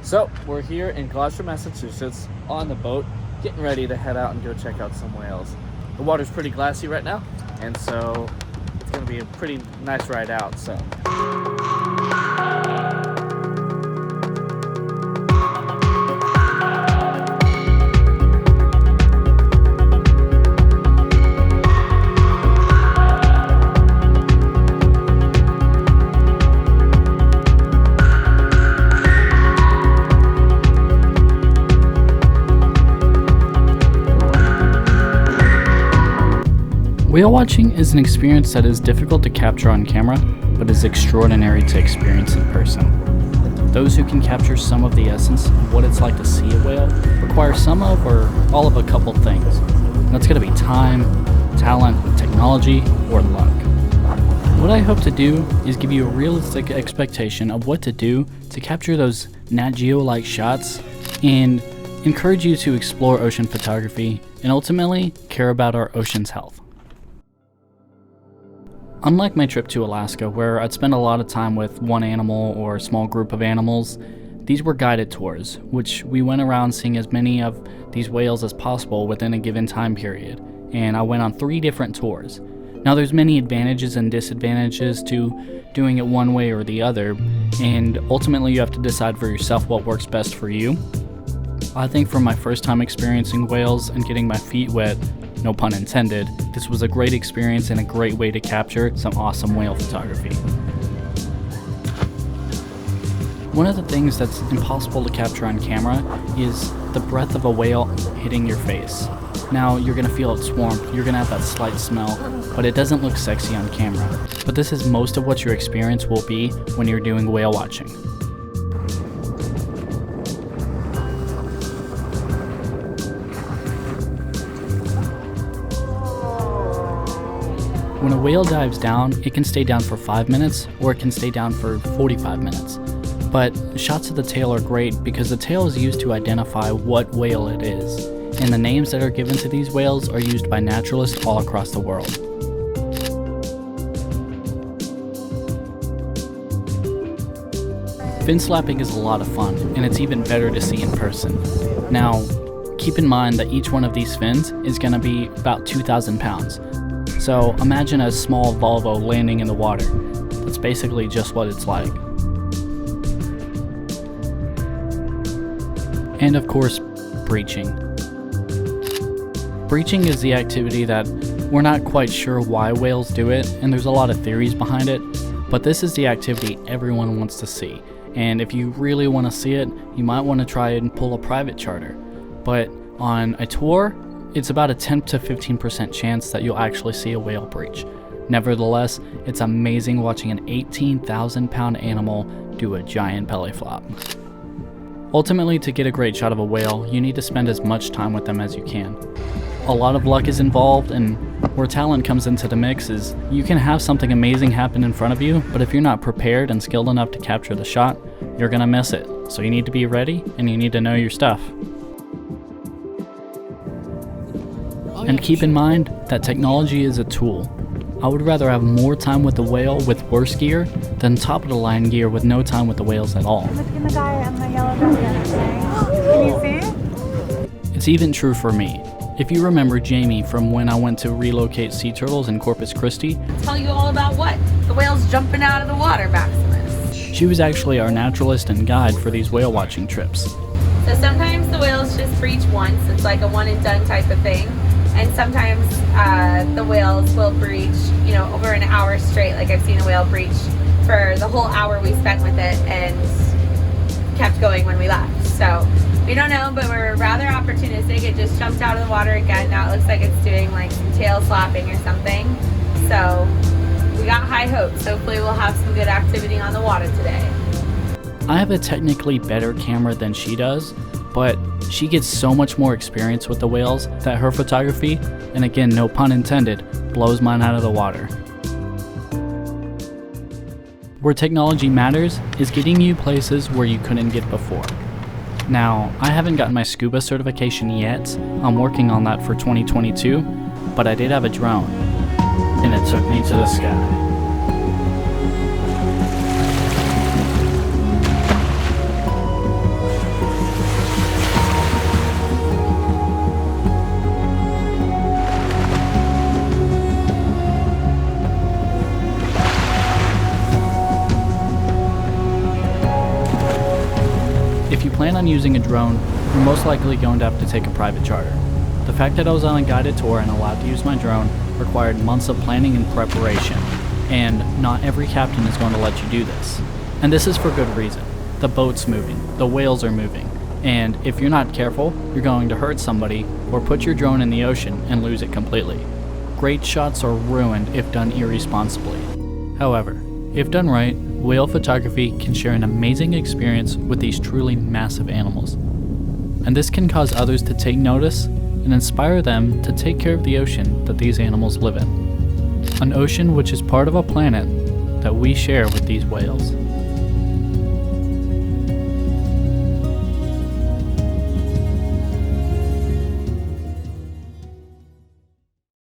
So we're here in Gloucester, Massachusetts on the boat, getting ready to head out and go check out some whales. The water's pretty glassy right now, and so it's gonna be a pretty nice ride out. So. Whale watching is an experience that is difficult to capture on camera, but is extraordinary to experience in person. Those who can capture some of the essence of what it's like to see a whale require some of or all of a couple things. And that's going to be time, talent, technology, or luck. What I hope to do is give you a realistic expectation of what to do to capture those Nat Geo-like shots and encourage you to explore ocean photography and ultimately care about our ocean's health. Unlike my trip to Alaska, where I'd spend a lot of time with one animal or a small group of animals, these were guided tours, which we went around seeing as many of these whales as possible within a given time period, and I went on 3 different tours. Now there's many advantages and disadvantages to doing it one way or the other, and ultimately you have to decide for yourself what works best for you. I think for my first time experiencing whales and getting my feet wet, no pun intended, this was a great experience and a great way to capture some awesome whale photography. One of the things that's impossible to capture on camera is the breath of a whale hitting your face. Now you're going to feel its warmth, you're going to have that slight smell, but it doesn't look sexy on camera. But this is most of what your experience will be when you're doing whale watching. When a whale dives down, it can stay down for 5 minutes or it can stay down for 45 minutes. But shots of the tail are great because the tail is used to identify what whale it is, and the names that are given to these whales are used by naturalists all across the world. Fin slapping is a lot of fun, and it's even better to see in person. Now, keep in mind that each one of these fins is going to be about 2,000 pounds. So imagine a small Volvo landing in the water. That's basically just what it's like. And of course, breaching. Breaching is the activity that we're not quite sure why whales do it, and there's a lot of theories behind it, but this is the activity everyone wants to see. And if you really want to see it, you might want to try and pull a private charter. But on a tour, it's about a 10 to 15% chance that you'll actually see a whale breach. Nevertheless, it's amazing watching an 18,000 pound animal do a giant belly flop. Ultimately, to get a great shot of a whale, you need to spend as much time with them as you can. A lot of luck is involved, and where talent comes into the mix is you can have something amazing happen in front of you, but if you're not prepared and skilled enough to capture the shot, you're gonna miss it. So you need to be ready and you need to know your stuff. And keep in mind that technology is a tool. I would rather have more time with the whale with worse gear than top of the line gear with no time with the whales at all. Look at the guy on the yellow dress. Can you see? It's even true for me. If you remember Jamie from when I went to relocate sea turtles in Corpus Christi, Tell you all about what? The whales jumping out of the water, Maximus. she was actually our naturalist and guide for these whale watching trips. So sometimes the whales just breach once. It's like a one and done type of thing. And sometimes the whales will breach, over an hour straight. Like I've seen a whale breach for the whole hour we spent with it and kept going when we left. So we don't know, but we're rather opportunistic. It just jumped out of the water again. Now it looks like it's doing like some tail slapping or something. So we got high hopes. Hopefully we'll have some good activity on the water today. I have a technically better camera than she does, but she gets so much more experience with the whales that her photography, and again no pun intended, blows mine out of the water. Where technology matters is getting you places where you couldn't get before. Now, I haven't gotten my scuba certification yet. I'm working on that for 2022, but I did have a drone, and it took me to the sky. you plan on using a drone, you're most likely going to have to take a private charter. The fact that I was on a guided tour and allowed to use my drone required months of planning and preparation, and not every captain is going to let you do this. And this is for good reason. The boat's moving, the whales are moving, and if you're not careful, you're going to hurt somebody or put your drone in the ocean and lose it completely. Great shots are ruined if done irresponsibly. However, if done right, whale photography can share an amazing experience with these truly massive animals. And this can cause others to take notice and inspire them to take care of the ocean that these animals live in. An ocean which is part of a planet that we share with these whales.